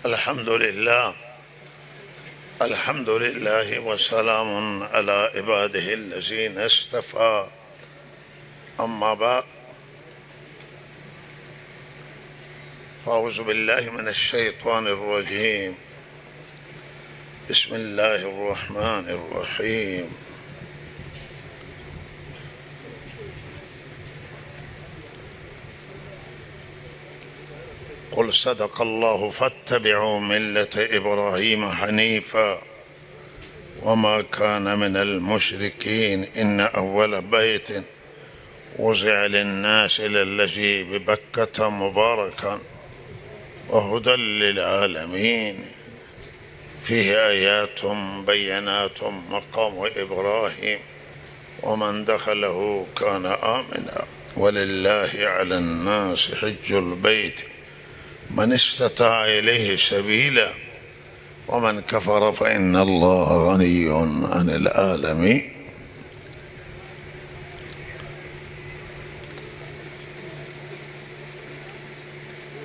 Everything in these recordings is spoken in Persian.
الحمد لله الحمد لله وسلام على عباده الذين اصطفى أما بعد فأعوذ بالله من الشيطان الرجيم بسم الله الرحمن الرحيم قل صدق الله فاتبعوا ملة إبراهيم حنيفا وما كان من المشركين إن أول بيت وضع للناس للذي ببكة مباركا وهدى للعالمين فيه آيات بينات مقام إبراهيم ومن دخله كان آمنا ولله على الناس حج البيت من استطاع إليه سبيلا ومن كفر فإن الله غني عن العالمين.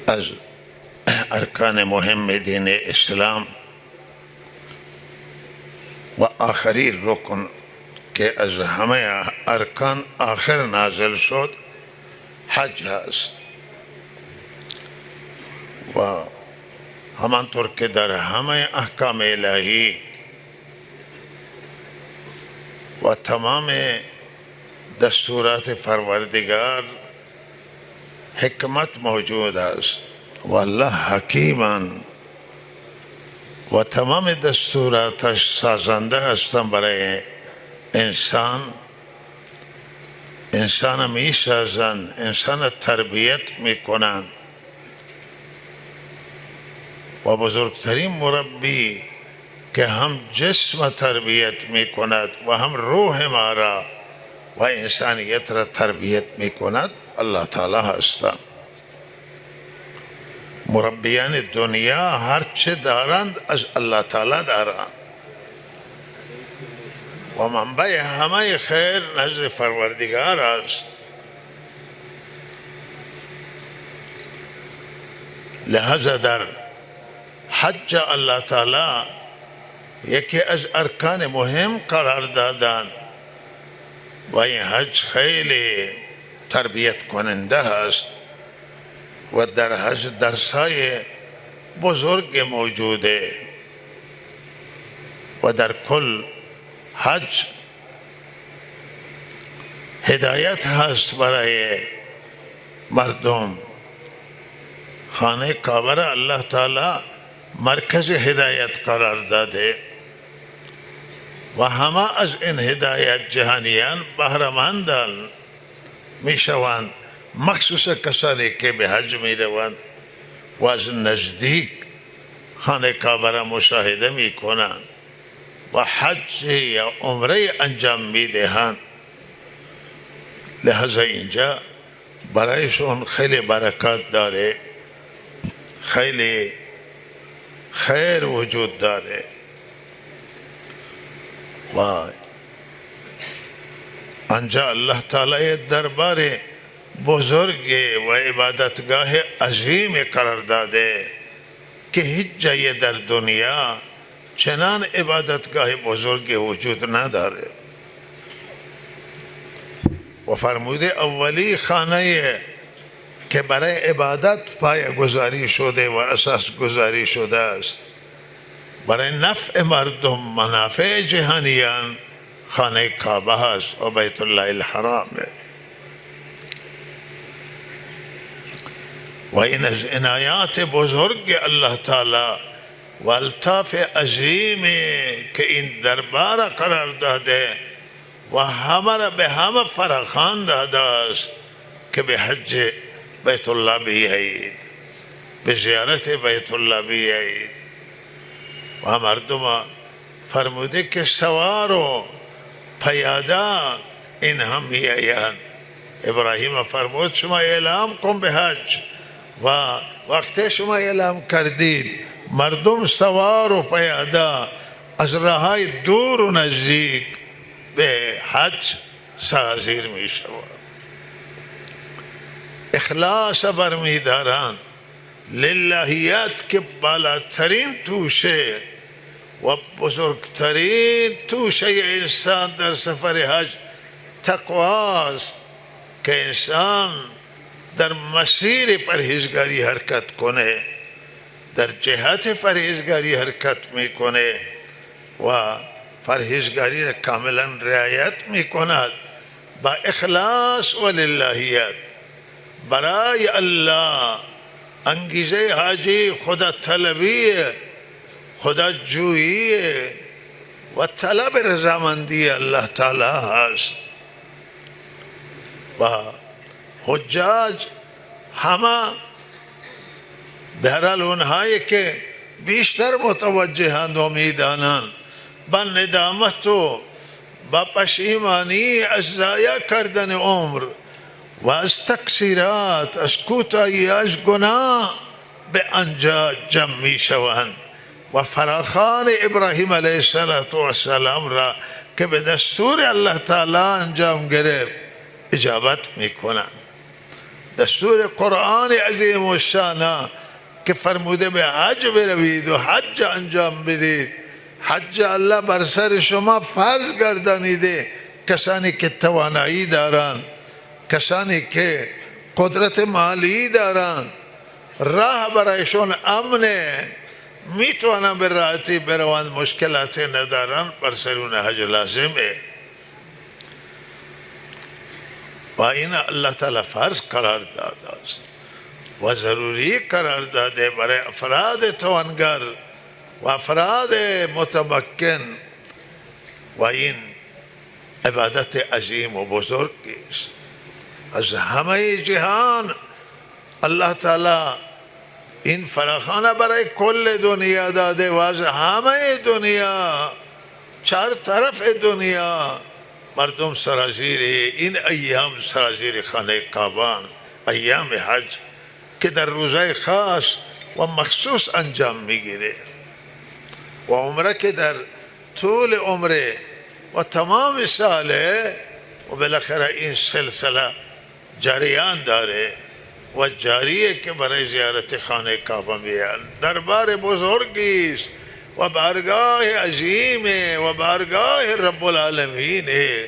از ارکان مهم دین اسلام و آخری رکن که از همه ارکان آخر نازل شد حج هست و همانطور که در همه احکام الهی و تمام دستورات پروردگار حکمت موجود است و الله حکیمان و تمام دستوراتش سازنده هستند برای انسان می سازند، انسان تربیت می کنند و بزرگترین مربی که هم جسم تربیت می کند و هم روح ما را و انسانیت را تربیت می کند الله تعالی هستند. مربیان دنیا هرچه دارند از الله تعالی دارند و منبع همه خیر نزد پروردگار است. لہذا در حج الله تعالی یکی از ارکان مهم قرار دادن و این حج خیلی تربیت کننده است و در حج درسای بزرگ موجوده و در کل حج هدایت هست برای مردم. خانه کعبه را الله تعالی مرکز هدایت قرار داده و همه از این هدایت جهانیان بهره‌مندان می شوند، مخصوص کسانی که به حج می روند و از نزدیک خانه کعبه را مشاهده می کنند و حج یا عمره انجام می دهند. لحظه اینجا برایشون خیلی برکات داره، خیلی خیر وجود داره و آنجا الله تعالی دربار بزرگ و عبادتگاه عظیم قرار داده که هیچ جای در دنیا چنان عبادتگاه بزرگ وجود نداره و فرموده اولی خانه که برای عبادت پایه گذاری شده و اساس گذاری شده است برای نفع مردم، منافع جهانیان، خانه کعبه هست و بیت الله الحرام. و این از عنایات بزرگ الله تعالی و الطاف عظیم که این دربار قرار داده و همه را به همه فراخوان داده است که به حج بیت الله بیایید، به زیارت بیت الله بیایید و مردم فرموده که سوار و پیاده این هم میآیند. ابراهیم فرمود شما اعلام کن به حج و وقتی شما اعلام کردید مردم سوار و پیاده از راههای دور و نزدیک به حج سرازیر می شود. اخلاص برمی دارند للهیت که بالاترین توشه و بزرگترین توشه انسان در سفر حج تقواست که انسان در مسیر پرهیزگاری حرکت کنه، در جهت پرهیزگاری حرکت میکنه و پرهیزگاری را کاملا رعایت میکند با اخلاص و للهیت برای الله. انگیزه حاجی خدا طلبی، خدا جویی و طلب رضامندی الله تعالی هست. و حجاج همه بهرحال اونهایی که بیشتر متوجهند و میدانند با ندامت و با پشیمانی از ضایع کردن عمر و از تقصیرات، از کوتاهی، از گناه به آنجا جمع می شوند و فراخوان ابراهیم علیه السلام را که به دستور الله تعالی انجام گرفت اجابت می کنند. دستور قرآن عظیم و شانه که فرموده به حج بروید و حج انجام بدید، حج الله بر سر شما فرض گردانیده. کسانی که توانایی دارند، کسانی که قدرت مالی دارند، راه برایشون امنه، میتوانند به راحتی بروند، مشکلات ندارند، بر سر اون حج لازمه و این الله تعالی فرض قرار داده است و ضروری قرار داده برای افراد توانگر و افراد متمکن و این عبادت عظیم و بزرگی است. از همه جهان الله تعالی این فراخانه برای کل دنیا داده و از همه دنیا، چهار طرف دنیا مردم سرازیر این ایام سرازیر خانه کعبان، ایام حج که در روزهای خاص و مخصوص انجام میگیره و عمره که در طول عمره و تمام ساله و بالاخره این سلسله جریان داره و جاریه که برای زیارت خانه کعبه میان. دربار بزرگی است و بارگاه عظیمه و بارگاه رب العالمینه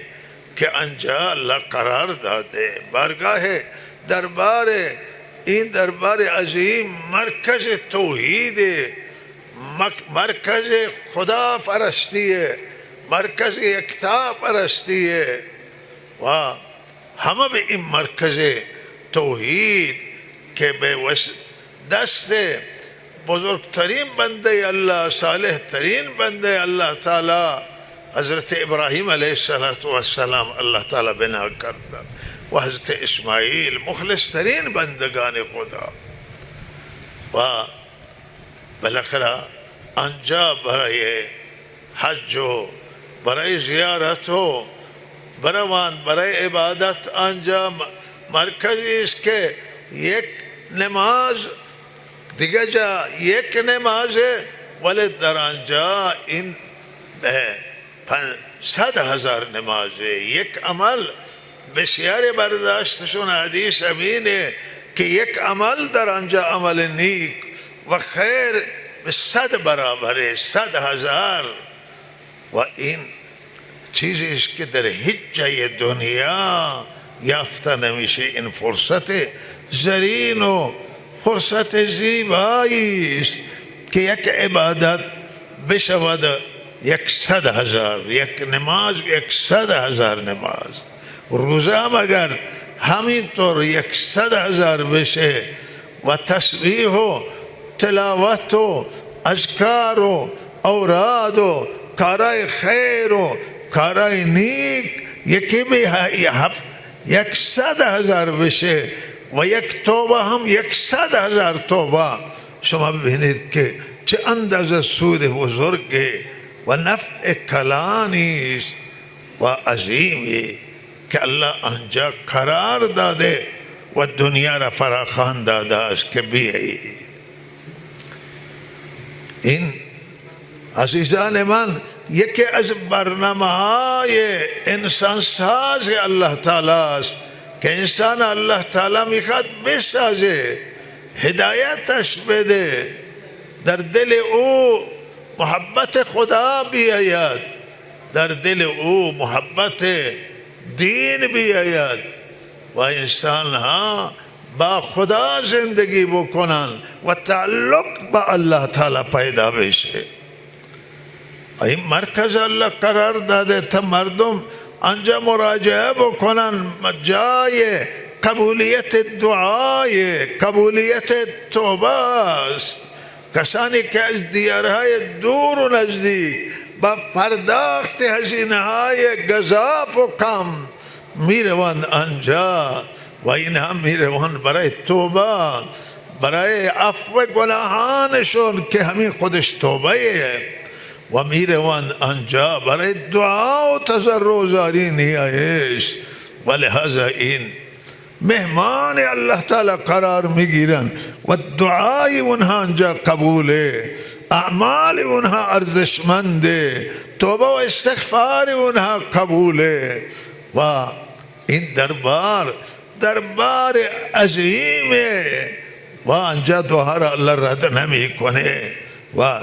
که آنجا الله قرار داده. بارگاه دربار، این دربار عظیم مرکز توحیده، مرکز خدا پرستیه، مرکز یکتا پرستیه و همه به این مرکز توحید که به دست بزرگترین بنده الله، صالح ترین بنده الله تعالی حضرت ابراهیم علیه السلام الله تعالی بنا کردن و حضرت اسماعیل مخلص ترین بندگان خدا و بالاخره آنجا برای حج و برای زیارت و بروند، برای عبادت آنجا مرکزی است که یک نماز دیگه جا یک نمازه ولی در آنجا این 100,000 نمازه. یک عمل بسیار برداشتشون حدیث امینه که یک عمل در آنجا عمل نیک و خیر به 100 برابره، 100,000 و این چیزی است که در هیچ جای دنیا یافته نمیشه. این فرصت زرین و فرصت زیبایی است که یک عبادت بشود 100,000، یک نماز 100,000 نماز. روزه هم اگر همینطور 100,000 بشه و تسبیح و تلاوت و اذکار و اوراد و کارای خیر و کارای نیک یکی به 100,000 بشه و یک توبه هم 100,000 توبه، شما ببینید که چه اندازه سود بزرگه و نفع کلانی است و عظیمی که الله آنجا قرار داده و دنیا را فراخوان داده است که بیایید. این عزیزان من یکی از برنامه های انسان ساز الله تعالی است که انسان الله تعالی میخواد بسازه هدایتش بده، در دل او محبت خدا بیاید، در دل او محبت دین بیاید و انسان ها با خدا زندگی بکنن و تعلق با الله تعالی پیدا بشه. این مرکز الله قرار داده تا مردم آنجا مراجعه بکنن، جای قبولیت دعای، قبولیت توبه است. کسانی که از دیارهای دور و نزدیک با پرداخت هزینه های گزاف و کم میروند آنجا و اینها میروند برای توبه، برای عفو گناهانشون که همین خودش توبه، و میروند آنجا برای دعا و تضرع زاری نیایش. و لحاظا این مهمان الله تعالی قرار میگیرن و دعای اونها آنجا قبوله، اعمال اونها ارزشمنده، توبه و استغفار اونها قبوله. و این دربار عظیمه و آنجا دعا را الله رد نمی کنه. و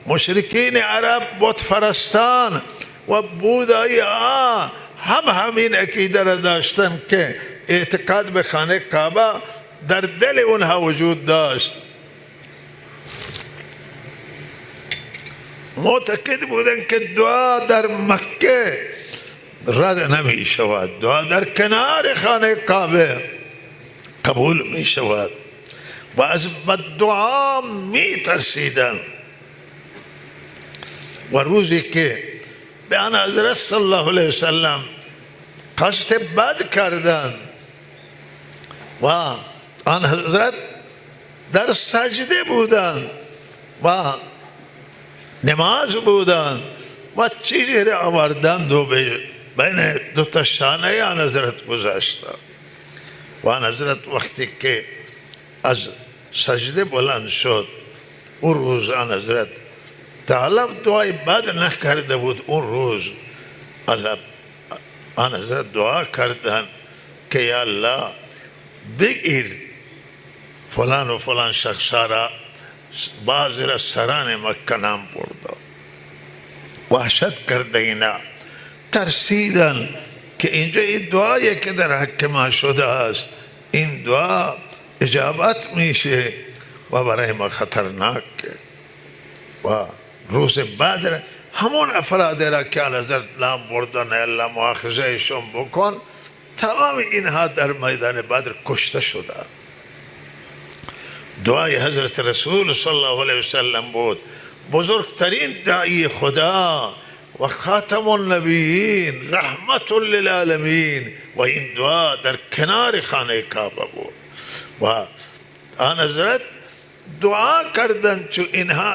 مشرکین عرب بت فرستان و بودایی ها هم همین عقیده را داشتن که اعتقاد به خانه کعبه در دل اونها وجود داشت. معتقد بودن که دعا در مکه رد نمی شود، دعا در کنار خانه کعبه قبول می شود و از بددعا می ترسیدن. و روزی که به آن حضرت صلی الله علیه وسلم قصد بد کردند و آن حضرت در سجده بودند و نماز بودند و چیزی را آوردند و بین دو تا شانه آن حضرت گذاشتند و آن حضرت وقتی که از سجده بلند شد، اون روز آن حضرت طالب دعای بد نکرده بود. اون روز آن حضرت دعا کردن که یا الله بگیر فلان و فلان شخصا را، بعضی را سران مکه نام برده. وحشت کرده اینا، ترسیدن که اینجا این دعایی که در حق ما شده است این دعا اجابت میشه و برای ما خطرناک. و روز بدر همون افراد را که نظر نام بردن الله مؤاخذهشون بکن، تمام اینها در میدان بدر کشته شده. دعای حضرت رسول صلی الله علیه وسلم بود، بزرگترین داعی خدا و خاتم النبیین رحمت للعالمین، و این دعا در کنار خانه کعبه بود و آن حضرت دعا کردند چون اینها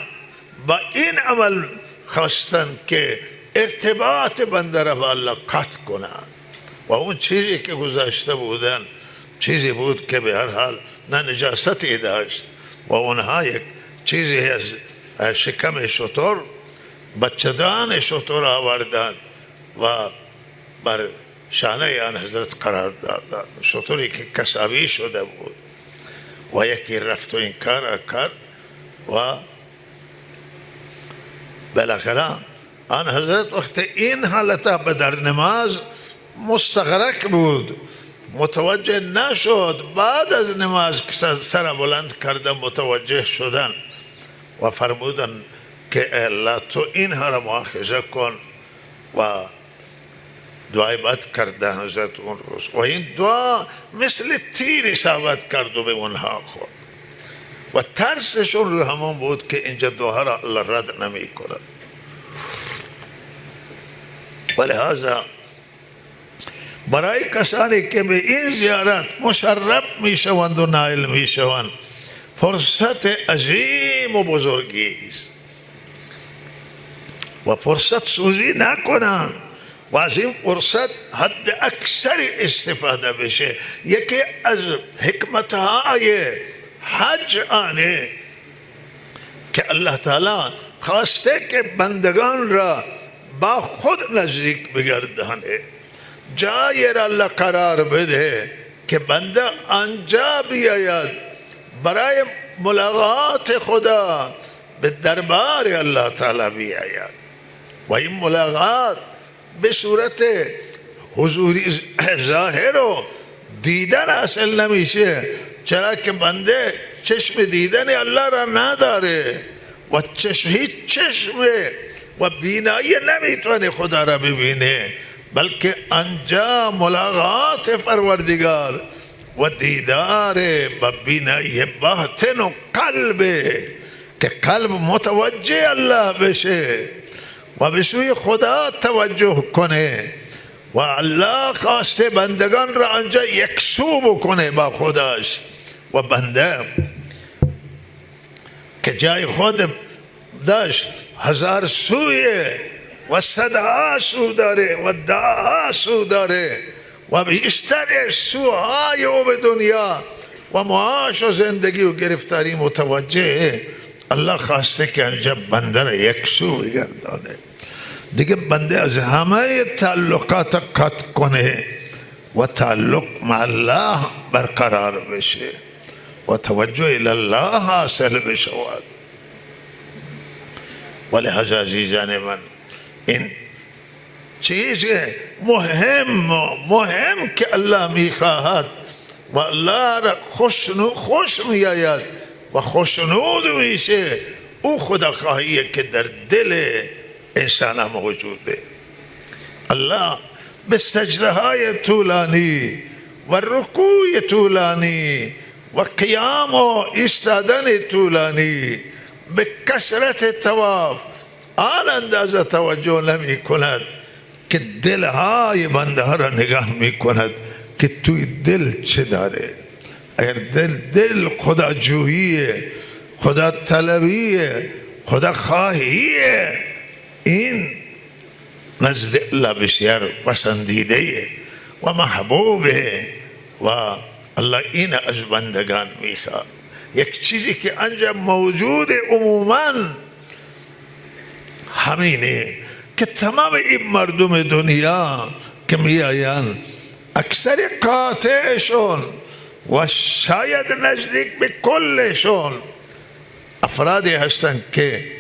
با این عمل خواستند که ارتباط بنده را با الله قطع کنند و اون چیزی که گذاشته بودن چیزی بود که به هر حال نه نجاستی داشت و اونها یک چیزی از شکم شتر، بچه‌دان شتر آوردند و بر شانه آن حضرت قرار دادند. شتری که کساوی شده بود و یکی رفت و این کار کرد و بالاخره آن حضرت وقت این حالتا به در نماز مستغرق بود، متوجه نشد. بعد از نماز سر بلند کرده متوجه شدن و فرمودن که الله تو اینها را مؤاخذه کن و دعای بد کرده حضرت اون روز و این دعا مثل تیر ثابت کرد و به اونها خورد و ترسشون رو همون بود که اینجا دعا را الله رد نمی کند. ولهذا برای کسانی که به این زیارت مشرف می شوند و نائل می شوند فرصت عظیم و بزرگی است و فرصت سوزی نکنند و از این فرصت حد اکثر استفاده بشه. یکی از حکمتهای حج آنه که الله تعالی خواسته که بندگان را با خود نزدیک بگردانه، جایی را الله قرار بده که بنده آنجا بیاید برای ملاقات خدا به دربار الله تعالی بیاید و این ملاقات به صورت حضوری ظاهر و دیدن اصل نمیشه، چرا که بنده چشم دیدن الله را نداره و هیچ چشم و بینایی نمیتونه خدا را ببینه، بلکه انجا ملاقات پروردگار و دیدار و بینایی باطن و قلب که قلب متوجه الله بشه و به سوی خدا توجه کنه و الله خواسته بندگان را آنجا یکسو بکنه با خداش و بنده که جای خود داشت هزار سویه و صدها سو داره و دهها سو داره و بیشتر سوهای او به دنیا و معاش و زندگی و گرفتاری متوجه الله خواسته که آنجا بنده را یکسو بگردانه، دیگه بنده از همه تعلقات قطع کنه و تعلق مع الله برقرار بشه و توجه الله حاصل بشود. ولهذا عزیزان من این چیز مهم که الله میخواهد و الله را خوش میآید و خوشنود میشه، او خدا خواهیه که در دل انسان موجوده. الله به سجده های طولانی و رکوع طولانی و قیام و ایستادن طولانی به کثرت طواف آن اندازه توجه نمی کند که دلهای بنده ها را نگاه می کند که توی دل چه داره. اگر دل خدا جوییه، خدا طلبیه، خدا خواهیه، این نزد الله بسیار پسندیده و محبوبه و الله این از بندگان میخواد. یک چیزی که انجام موجود عموما همینه که تمام این مردم دنیا که میآیند اکثر قاطعشون و شاید نزدیک به کلشون افرادی هستند که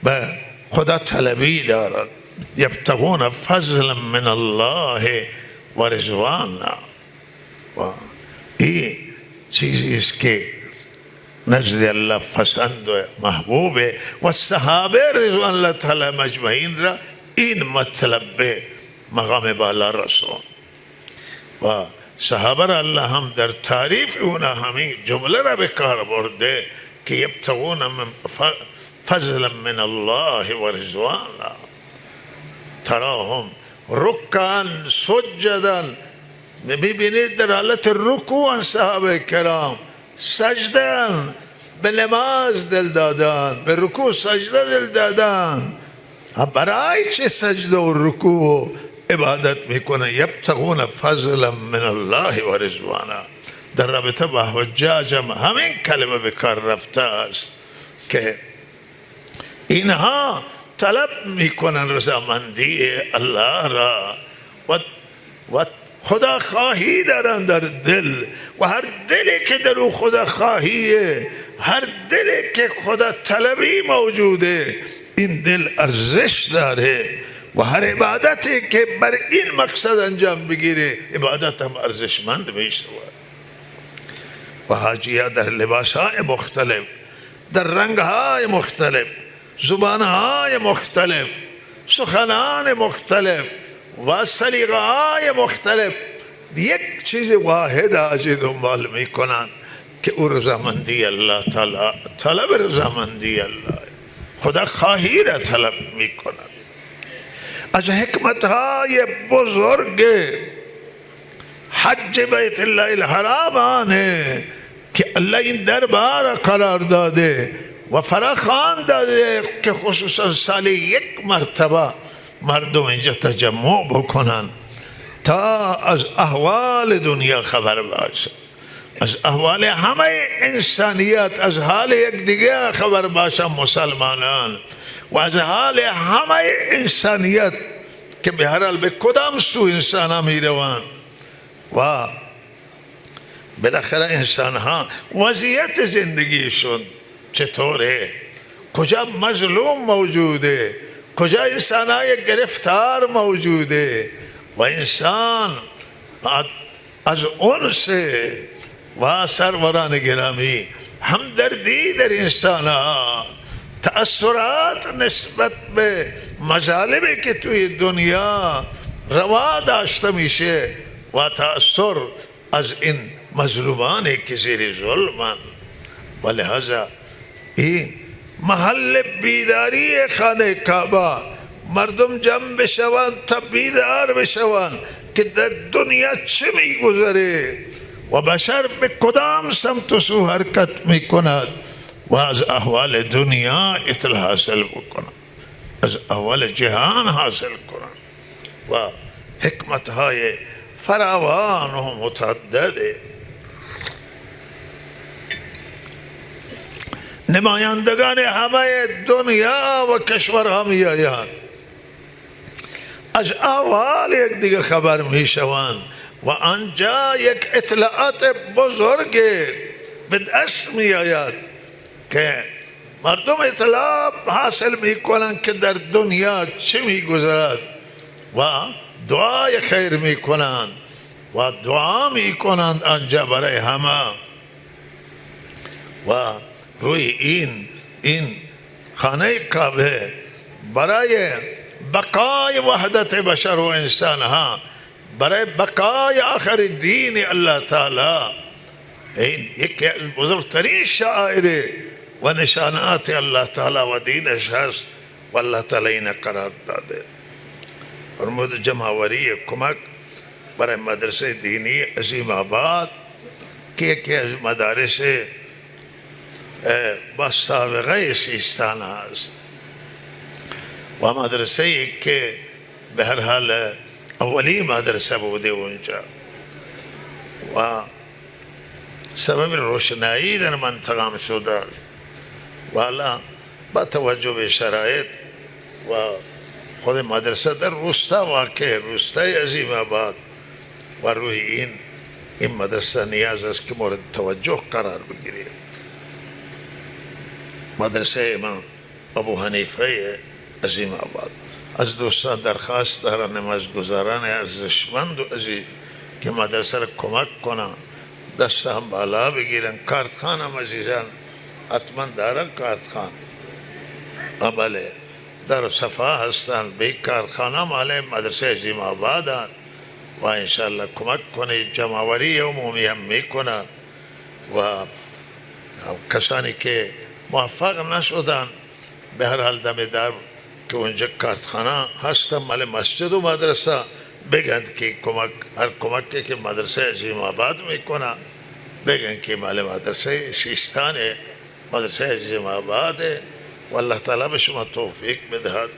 به خدا طلبی دارند، یبتغون فضلا من الله و رضوانا و این چیزی است که نزد الله پسند و محبوبه و صحابه رضوان الله تعالی مجمعین را این مطلب به مقام بالا رسون و صحابه را الله هم در تعریف اونا همین جمله را به کار برده که یبتغون من فضلا من الله و رضوانا تراهم رکعا سجدا، میبینید در حالت رکوع صحابه کرام سجدن، به نماز دل دادن، به رکوع سجده دل دادن. برای چه سجده و رکوع عبادت میکنه؟ یبتغون فضلا من الله و رضوانا. در رابطه با حجاج همین کلمه به کار رفته است که اینها طلب میکنن رضامندی الله را و خدا خواهی دارن در دل و هر دلی که در او خدا خواهیه، هر دلی که خدا طلبی موجوده، این دل ارزش داره و هر عبادتی که بر این مقصد انجام بگیره عبادت هم ارزشمند میشه. و حاجی‌ها در لباسهای مختلف، در رنگهای مختلف، زبانهای مختلف، سخنان مختلف و سلیقه‌های مختلف یک چیز واحد از دنبال میکنند که او رضامندی الله تعالی، طلب رضامندی الله، خدا خواهی را طلب میکنند. از حکمتهای بزرگ حج بیت الله الحرام آنه که الله این دربار قرار داده و فراخوان داده که خصوصا سال یک مرتبه مردم اینجا تجمع بکنن تا از احوال دنیا خبر باشن، از احوال همه انسانیت، از حال یک دیگه خبر باشن مسلمانان و از حال همه انسانیت که به هر حال به کدام سو انسان ها می روند و بالاخره انسان ها وضعیت زندگیشون چطوره، کجا مظلوم موجوده، کجا انسان های گرفتار موجوده، و انسان از اونس و سروران گرامی همدردی در انسان ها، تأثرات نسبت به مظالمی که توی دنیا روا داشته میشه و تأثر از این مظلومانی که زیر ظلمن. و لحاظا این محل بیداری خانه کعبه، مردم جمع بشوند تا بیدار بشوند که در دنیا چه میگذره و بشر به کدام سمت و سو حرکت میکند و از احوال دنیا اطلاع حاصل بکنند، از احوال جهان حاصل کنند. و حکمت های فراوان و متعدده. نمایندگان همه دنیا و کشورها می آیند، از احوال یک دیگه خبر می شوند و آنجا یک اطلاعات بزرگ به دست می آید که مردم اطلاع حاصل می کنند که در دنیا چه می گذرد و دعای خیر می کنند و دعا می کنند آنجا برای همه. و روی این خانه کعبه برای بقای وحدت بشر و انسان ها، برای بقای آخر دین الله تعالی، این یکی از بزرگترین شعائر و نشانات الله تعالی و دینش هست و الله تعالی این قرار داده. فرمود جمعوری کمک برای مدرسه دینی عظیم آباد که یکی از مدارس با سابقه سیستان است و مدرسه که به هر حال اولی مدرسه بوده اونجا و سبب روشنایی در منطقه شده و حالا با توجه به شرایط و خود مدرسه در روستا واقع، روستای عظیم آباد، و روی این مدرسه نیاز است که مورد توجه قرار بگیرید. مدرسه امام ابو حنیفه عظیم آباد. از دوستان درخواست دارن، نمازگزاران ارزشمند و عزیز که مدرسه را کمک کنن، دست هم بالا بگیرن. کارتخان هم عزیزان حتما دارن، کارتخان بله در صفا هستن، به کارخانه مال مدرسه عظیم آباد و انشاءالله کمک کنه. جمعوری عمومی هم میکنه و کسانی که موفق نشدن به هر حال دم در که اونجا کارتخانه هستن مال مسجد و مدرسه بگند که هر کمکی که مدرسه عظیم آباد میکنه بگن که مال مدرسه سیستان، مدرسه عظیم آباد. و الله تعالی به شما توفیق بدهد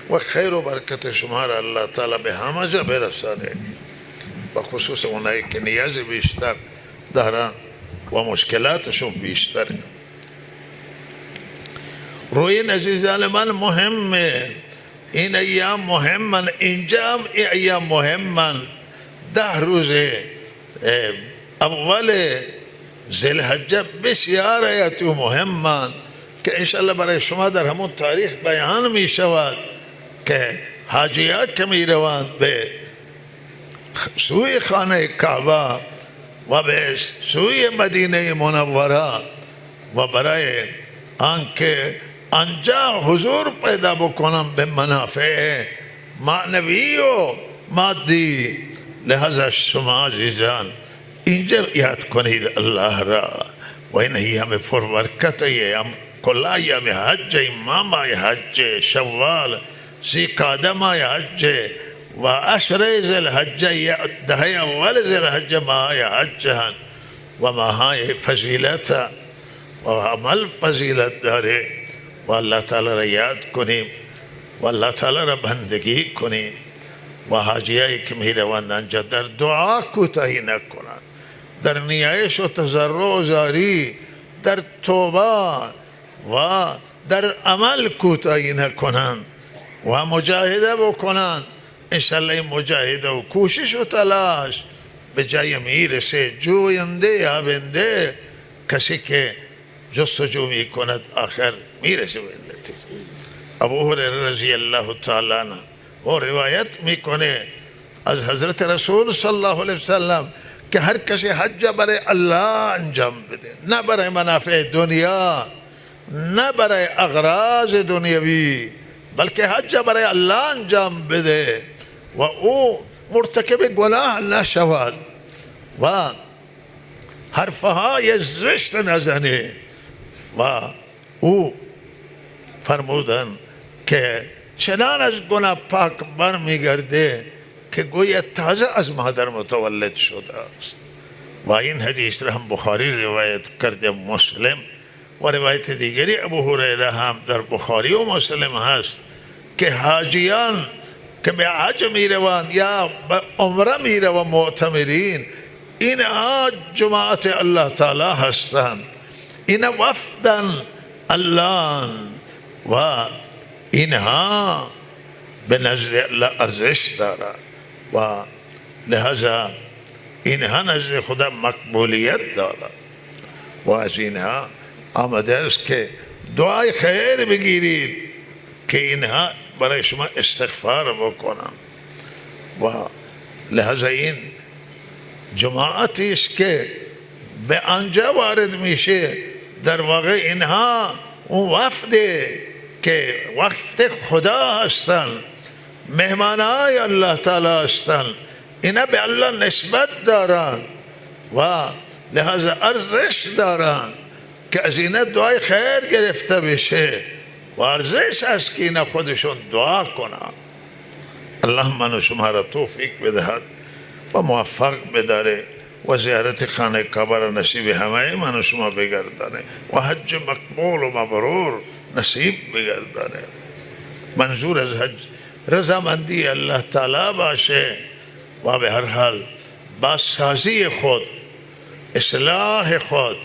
و خیر و برکت شما را الله تعالی به همه جا برسانه، و خصوص اونایی که نیاز بیشتر دارن و مشکلاتشون بیشتره. روی این عزیزان من مهمه، این ایام مهمن، اینجا هم این ایام مهمن. 10 روز اول ذوالحجه بسیار آیات مهمن که انشاءالله برای شما در همون تاریخ بیان می شود که حاجیات که می روند به سوی خانه کعبه و به سوی مدینه منوره و برای آنکه آنجا حضور پیدا بکنم به منافع معنوی و مادی. لحاظا شما عزیزان اینجا یاد کنید الله را و این ایام پربرکت، ایام کلا ایام حج، امام حج، شوال، ذی قعده ماه حج و عشر ذوالحجه، 10 اول ذوالحجه ماه حج و ماهای فضیلت و عمل فضیلت داره و الله تعالی را یاد کنیم و الله تعالی را بندگی کنیم و حاجیایی که می روند آنجا در دعا کوتاهی نکنند، در نیایش و تضرع و زاری، در توبه و در عمل کوتاهی نکنند و مجاهده بکنند. انشاءالله این مجاهده و کوشش و تلاش به جای میرسه. جوینده یابنده کسی که جستجو می کند آخر میرسه به نتیجه. ابو هریره رضی الله تعالی عنه و روایت میکنه از حضرت رسول صلی الله علیه وسلم که هر کسی حج برای الله انجام بده، نه برای منافع دنیا، نه برای اغراض دنیوی، بلکه حج برای الله انجام بده و او مرتکب گناه نشود و حرفهای زشت نزنه. و او فرمودن که چنان از گناه پاک برمیگرده که گویا تازه از مادر متولد شده است. و این حدیث را هم بخاری روایت کرده، مسلم و روایت دیگری ابو هریره هم در بخاری و مسلم هست که حاجیان که به حج می روند یا به عمره می روند، معتمرین، اینها جماعت الله تعالی هستند، اینها وفدن الله و اینها به نزد الله ارزش دارند و لہذا اینها نزد خدا مقبولیت دارند. و از اینها آمده است که دعای خیر بگیرید که اینها برای شما استغفار بکنم. و لہذا این جماعتی است که به آنجا وارد میشه، در واقع اینها اون وفده که وفد خدا هستند، مهمانای الله تعالی هستند، اینا به الله نسبت دارند و لہذا ارزش دارند که از اینا دعای خیر گرفته بشه و ارزش است که اینا خودشون دعا کنند. الله من شما را توفیق بدهد و موفق بداره و زیارت خانه کعبه را نصیب همه من شما بگردانه و حج مقبول و مبرور نصیب بگردانه. منظور از حج رضامندی الله تعالی باشه و به هر حال بازسازی خود، اصلاح خود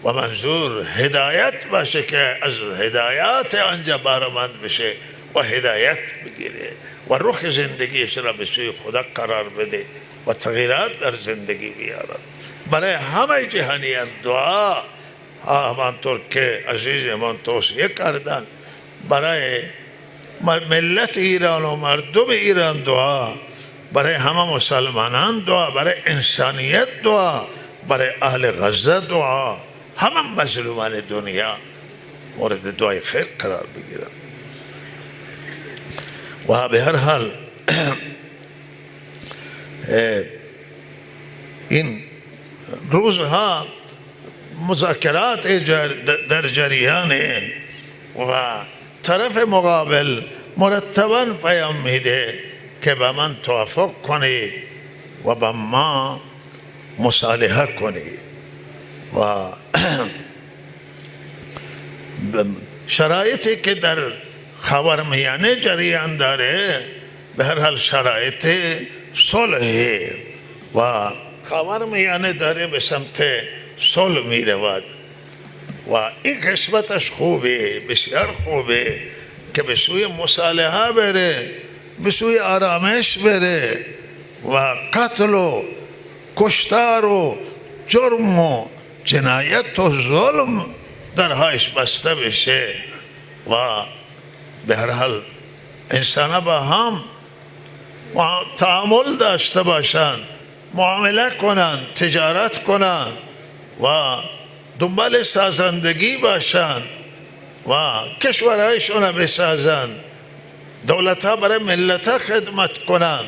و منظور هدایت باشه که از هدایات آنجا بارمند بشه و هدایت بگیره و رخ زندگیش را به سوی خدا قرار بده و تغییرات در زندگی بیارد. برای همه جهانیان دعا، همانطور که عزیزمان توصیه کردن، برای ملت ایران و مردم ایران دعا، برای همه مسلمانان دعا، برای انسانیت دعا، برای اهل غزه دعا، همه مظلومان دنیا مورد دعای خیر قرار بگیرن. و به هر حال این روزها مذاکرات در جریانه و طرف مقابل مرتباً پیام میده که با من توافق کنید و با ما مصالحه کنید و شرایطی که در خاورمیانه جریان داره به هر حال شرایط صلح و خاورمیانه داره به سمت صلح می رود و این قسمتش خوبه، بسیار خوبه که به سوی مصالحه بره، به سوی آرامش بره و قتل و کشتار و جرم و جنایت و ظلم درهایش بسته بشه و به هر حال انسان با هم تعامل داشته باشند، معامله کنند، تجارت کنند و دنبال سازندگی باشند و کشورهایشون بسازند، دولت ها برای ملت ها خدمت کنند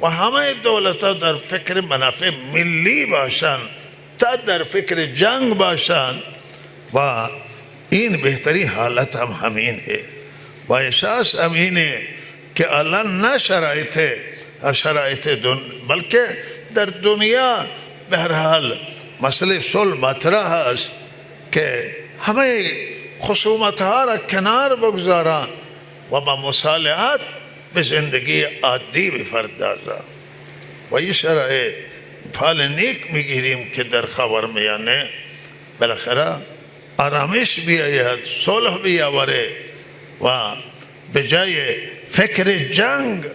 و همه دولت ها در فکر منافع ملی باشند تا در فکر جنگ باشند و این بهترین حالت هم همینه و احساس همینه که الان نه شرایط بلکه در دنیا به هر حال مسئله صلح مطرح است که همه خصومت ها را کنار بگذارند و با مصالحت به زندگی عادی بپردازند و این شرایط فال نیک میگیریم که در خاورمیانه بالاخره آرامش بیاید، صلح بیاوره و به جای فکر جنگ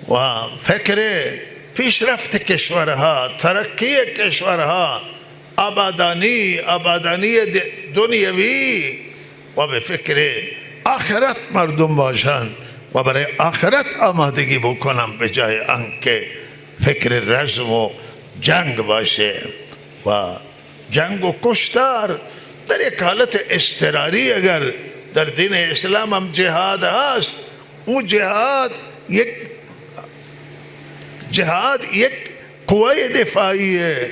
و فکر پیشرفت کشورها، ترقی کشورها، آبادانی دنیوی و به فکر آخرت مردم باشند و برای آخرت آمادگی بکنم به جای آنکه فکر رزم و جنگ باشه. و جنگ و کشتار در یک حالت اضطراری اگر در دین اسلام هم جهاد هست، اون جهاد یک قوه دفاعیه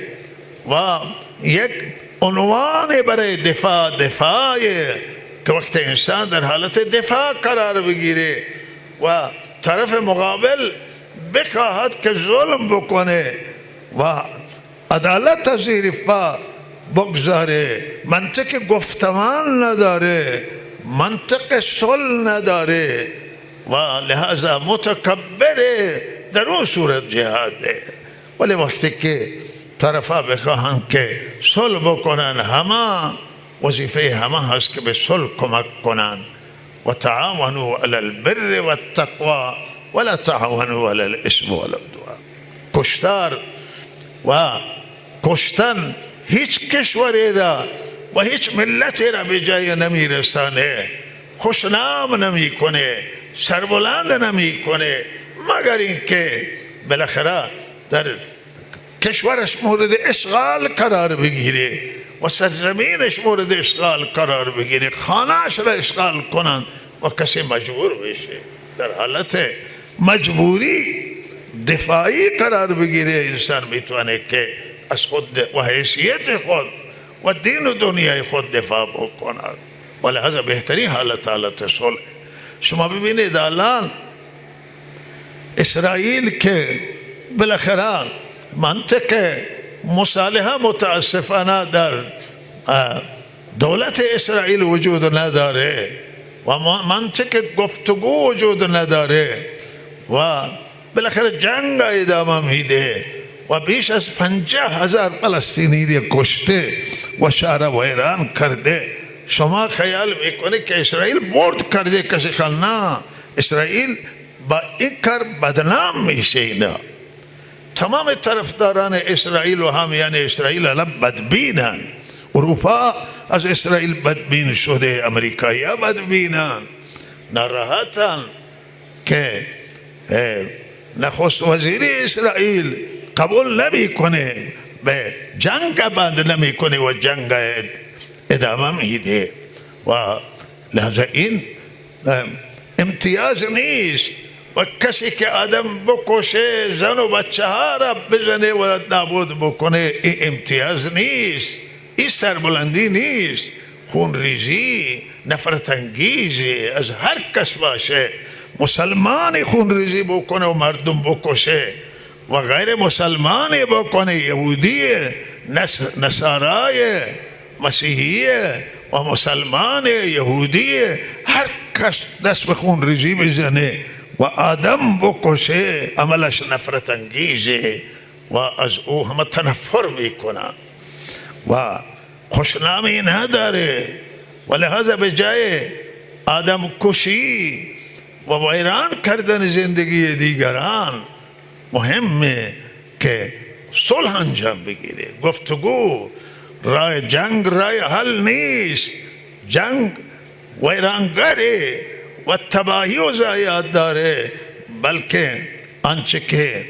و یک عنوان برای دفاعیه که وقت انسان در حالت دفاع قرار بگیره و طرف مقابل بخواهد که ظلم بکنه و عدالت زیر پا بگذاره، منطق گفتمان نداره، منطق صلح نداره و لہذا متکبره، در اون صورت جهاده. ولی وقتی که طرفا بخواهند که صلح بکنن، همه وظیفه همه هست که به صلح کمک کنن. و تعاونوا علی البر و التقوی ولا تعاونوا علی الاثم والعدوان. کشتار و کشتن هیچ کشوری را و هیچ ملتی را به جای نمی رسانه، خوشنام نمی کنه، سربلند نمی کنه، مگر اینکه بالاخره در کشورش مورد اشغال قرار بگیره و سرزمینش مورد اشغال قرار بگیره، خانهش را اشغال کنند و کسی مجبور بشه، در حالت مجبوری دفاعی قرار بگیره، انسان میتونه که از خود و حیثیت خود و دین و دنیای خود دفاع بکند. و لحاظا بهترین حالت صلح. شما ببینید الان اسرائیل که بالاخره منطق مصالحه متاسفانه در دولت اسرائیل وجود نداره و منطق گفتگو وجود نداره و بالاخره جنگ ادامه میده و بیش از 50,000 فلسطینی را کشته و شهر ویران کرده. شما خیال میکنه که اسرائیل برد کرده؟ کسی خیال نه، اسرائیل با این کار بدنام میشه. اینا تمام طرفداران اسرائیل و حامیان اسرائیل الان بدبینن. اروپا از اسرائیل بدبین شده، امریکایی ها بدبینن، ناراحتن که نخست وزیر اسرائیل قبول نمی کنه، به جنگ بند نمی کنه و جنگ ادامه میده و لحظه این امتیاز نیست. و کسی که آدم بکشه، زن و بچه ها را بزنه و نابود بکنه، این امتیاز نیست، این سربلندی نیست. خون ریزی نفرت انگیزی از هر کس باشه، مسلمانی خون ریزی بکنه و مردم بکشه و غیر مسلمانی بکنه، یهودی، نصارای، مسیحی و مسلمان، یهودی، هر کس دست به خون ریزی بزنه و آدم بکشه، عملش نفرت انگیزه و از او همه تنفر میکنه و خوشنامی نداره. و لحاظا به جای آدم کشی و ویران کردن زندگی دیگران، مهمه که صلح انجام بگیره. گفتگو، رای جنگ رای حل نیست. جنگ ویرانگره و تباهی و ضایعات داره، بلکه آنچه که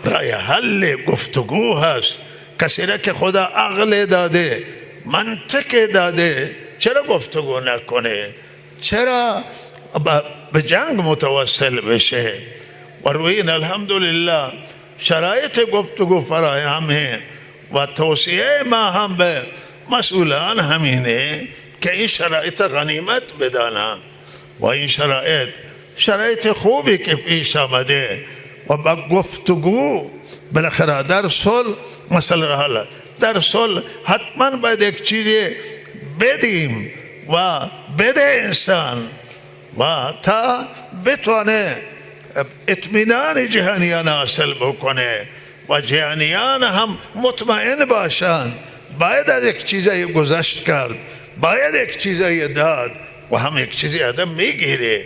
رای حل گفتگو هست. کسی را که خدا عقل داده، منطق داده، چرا گفتگو نکنه؟ چرا به جنگ متوسل بشه؟ و روی این الحمدلله شرایط گفتگو فراهمه و توصیه ما هم به مسئولان همینه که این شرایط غنیمت بدانن و این شرایط خوبی که پیش آمده و با گفتگو بالاخره در صلح مسئله حل. در صلح حتما باید یک چیزی بدیم و بده انسان و تا بتونه اطمینان جهانیان حاصل بکنه و جهانیان هم مطمئن باشن. باید از یک چیزی گذشت کرد، باید یک چیزی داد و هم یک چیزی آدم میگیره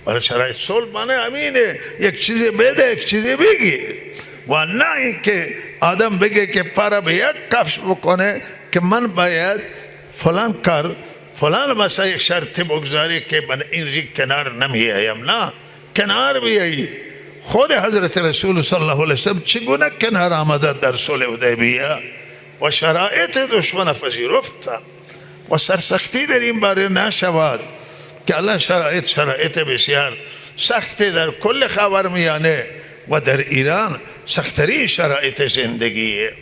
برای شرایط صلح معنی همینه، یک چیزی بده یک چیزی بگی، و نه اینکه آدم بگه که پارا به یک کفش بکنه که من باید فلان کار فلان مثلا یک شرط بگذاری که من این کنار نمیایم. نه، کنار بیایی. خود حضرت رسول صلی الله علیه وسلم چگونه کنار آمده در صلح حدیبیه و شرایط دشمن پذیرفت و سرسختی در این باره نشود که الان شرایط بسیار سختی در کل خاورمیانه و در ایران سخت‌ترین شرایط زندگیه.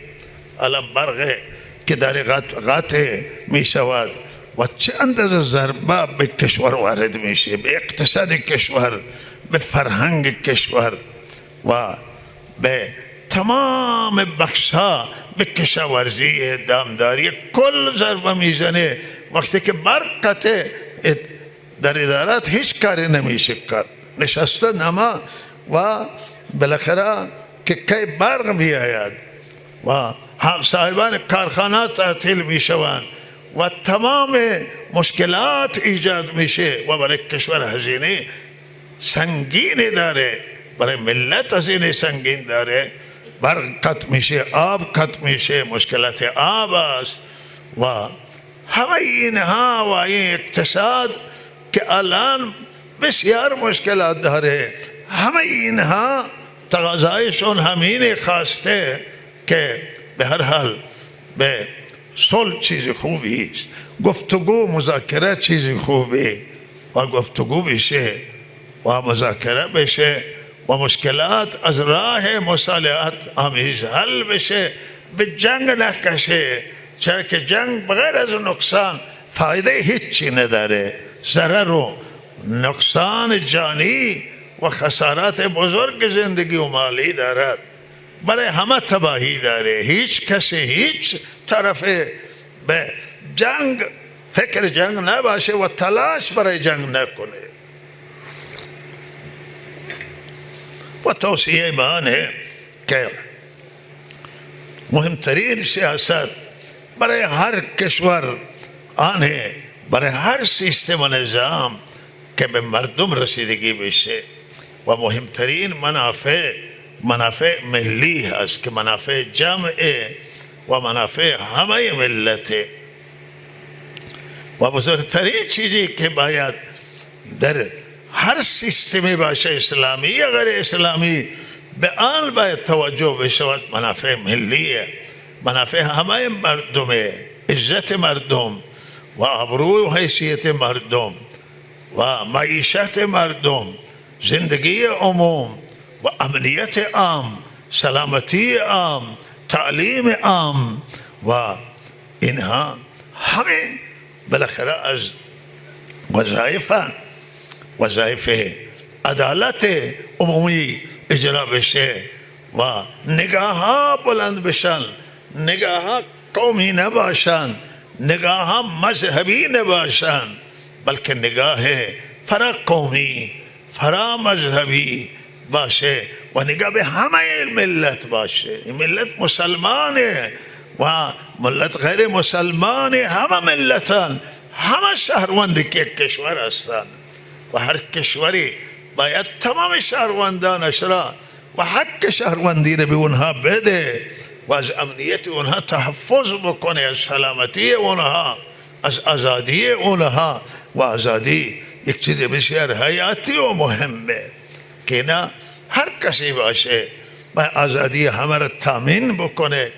الان برق که در قطع می شود و چه اندازه ضربه به کشور وارد میشه، به اقتصاد کشور، به فرهنگ کشور و به تمام بخش‌ها، به کشاورزی، دامداری، کل ضربه میزنه. وقتی که برق قطع در ادارات هیچ کاری نمیشه کرد، نشستن اما و بالاخره که کی برق بیاید و صاحبان کارخانات تعطیل میشوند و تمام مشکلات ایجاد میشه و برای کشور هزینه سنگین داره، برای ملت هزینه سنگین داره. برق قطع میشه، آب قطع میشه، مشکلات آب است و همه اینها و این اقتصاد که الان بسیار مشکلات داره، همه اینها تقاضایشون همین خواسته که به هر حال به صلح چیز خوبی است، گفتگو مذاکره چیز خوبی و گفتگو بشه و مذاکره بشه و مشکلات از راه مصالحت آمیز حل بشه، به جنگ نکشه. چرا که جنگ بغیر از نقصان فایده هیچی نداره، ضرر و نقصان جانی و خسارات بزرگ زندگی و مالی دارد، برای همه تباهی داره. هیچ کسی هیچ طرف به جنگ فکر جنگ نباشه و تلاش برای جنگ نکنه. و توصیه من ہے کہ مهمترین سیاست برای هر کشور آن ہے، برای هر سیستم و نظام که به مردم رسیدگی بشه و مهمترین منافع ملی هست که منافع جمعه و منافع همه ملته و بزرگترین چیزی که باید در هر سیستمی باشه، اسلامی یا غیر اسلامی، به آن باید توجه بشود. منافع ملیه، منافع همه مردمه، عزت مردم و آبرو و حیثیت مردم و معیشت مردم، زندگی عموم و امنیت عام، سلامتی عام، تعلیم عام و اینها همه بالاخره از وظایف عدالت عمومی اجرا بشه و نگاه ها بلند بشن، نگاه ها قومی نباشن، نگاه ها مذهبی نباشن، بلکه نگاه فرا قومی، فرا مذهبی باشه و نگاه به همه ملت باشه. این ملت مسلمانه و ملت غیر مسلمانه، همه ملتان، همه شهروند که کشور هستند و هر کشوری باید تمام شهروندانش را و حق شهروندی را به اونها بده و از امنیت اونها تحفظ بکنه، از سلامتی اونها، از آزادی اونها. و آزادی یک چیز بسیار حیاتی و مهمه که نه هر کسی باشه و آزادی همه را تامین بکنه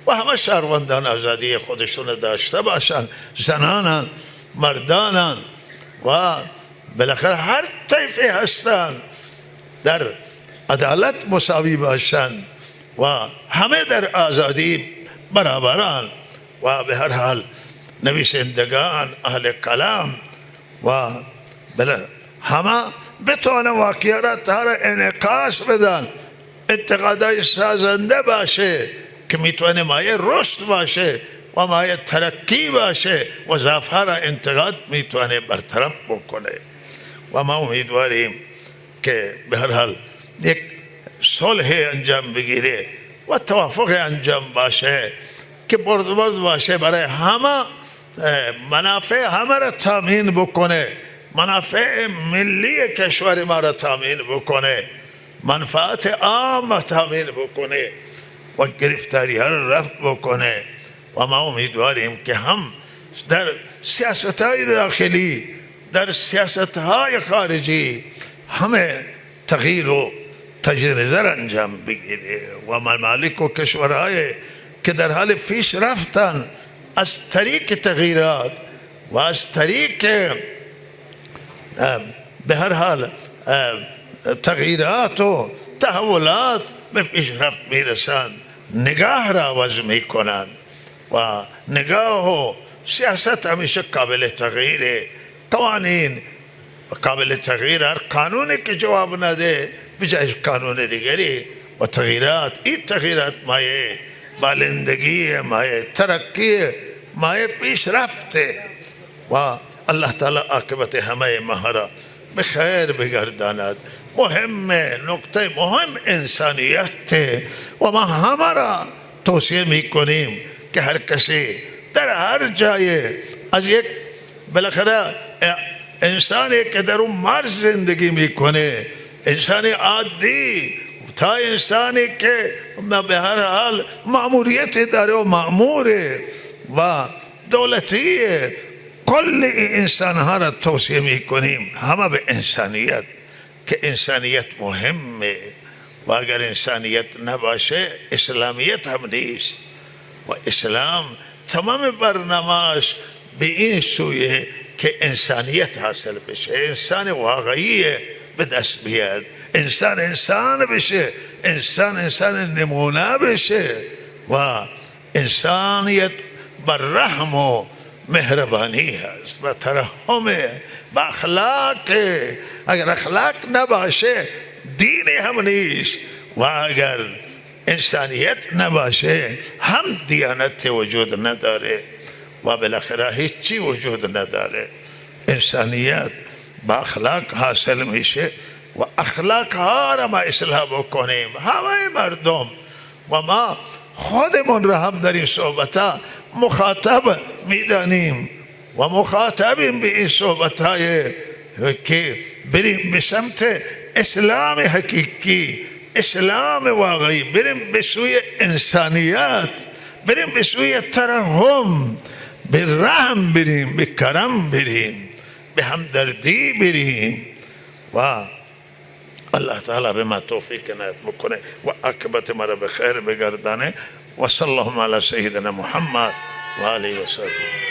و همه شهروندان آزادی خودشون داشته باشن، زنانان، مردانان و بالاخره هر طیفه هستن در عدالت مساوی باشن و همه در آزادی برابران. و به هر حال نویسندگان، اهل کلام و همه بتوانه واقعیت ها را انعکاس بدن، انتقادای سازنده باشه که میتونه مایه رشد باشه و مایه ترقی باشه و ضعف ها را انتقاد میتونه برطرف بکنه. و ما امیدواریم که به هر حال یک صلح انجام بگیره و توافق انجام باشه که برد باشه، برای همه منافع همه را تامین بکنه، منافع ملی کشور ما را تامین بکنه، منفعت عام تامین بکنه و گرفتاری ها را رفع بکنه. و ما امیدواریم که هم در سیاست های داخلی، در سیاست های خارجی همه تغییر و تجدید نظر انجام بگیره و ممالک و کشورهای که در حال پیش رفتن از طریق تغییرات و از طریق به هر حال تغییرات و تحولات به پیشرفت میرسند، نگاه را عوض میکنند و نگاه و سیاست همیشه قابل تغییره. قوانین قابل تغییر، هر قانونی که جواب نده بجایش قانون دیگری و تغییرات، این تغییرات مایه بالندگی، مایه ترقی، مایه پیشرفته و الله تعالی عاقبت همه ما را به خیر بگرداند. مهم نقطه مهم انسانیت و ما همه را توصیه میکنیم که هر کسی در هر جای از یک بالاخره انسانی که در اون مرز زندگی میکنه، انسان عادی تا انسانی که به هر حال مأموریت داره و مأموره و دولتیه، کل انسان ها را توصیه میکنیم همه به انسانیت، که انسانیت مهمه و اگر انسانیت نباشه اسلامیت هم نیست. و اسلام تمام برنامه‌اش به این سویه که انسانیت حاصل بشه، انسان واقعی به دست بیاد، انسان بشه، انسان نمونه بشه و انسانیت بر رحم و مهربانی هست و ترحم با اخلاق. اگر اخلاق نباشه دین هم نیست و اگر انسانیت نباشه هم دیانت وجود نداره و بالاخره هیچی وجود نداره. انسانیت با اخلاق حاصل میشه و اخلاق ها را ما اصلاح بکنیم همه مردم و ما خودمون را هم در این صحبت ها مخاطب میدانیم و مخاطبیم به این صحبت های که بریم به سمت اسلام حقیقی، اسلام واقعی، بریم به سوی انسانیت، بریم به سوی ترحم، به رحم بریم، به کرم بریم، به همدردی بریم و الله تعالی به ما توفیق عنایت بکنه و عاقبت ما را به خیر بگردانه. و صلی الله علی سیدنا محمد و آله و صحبه.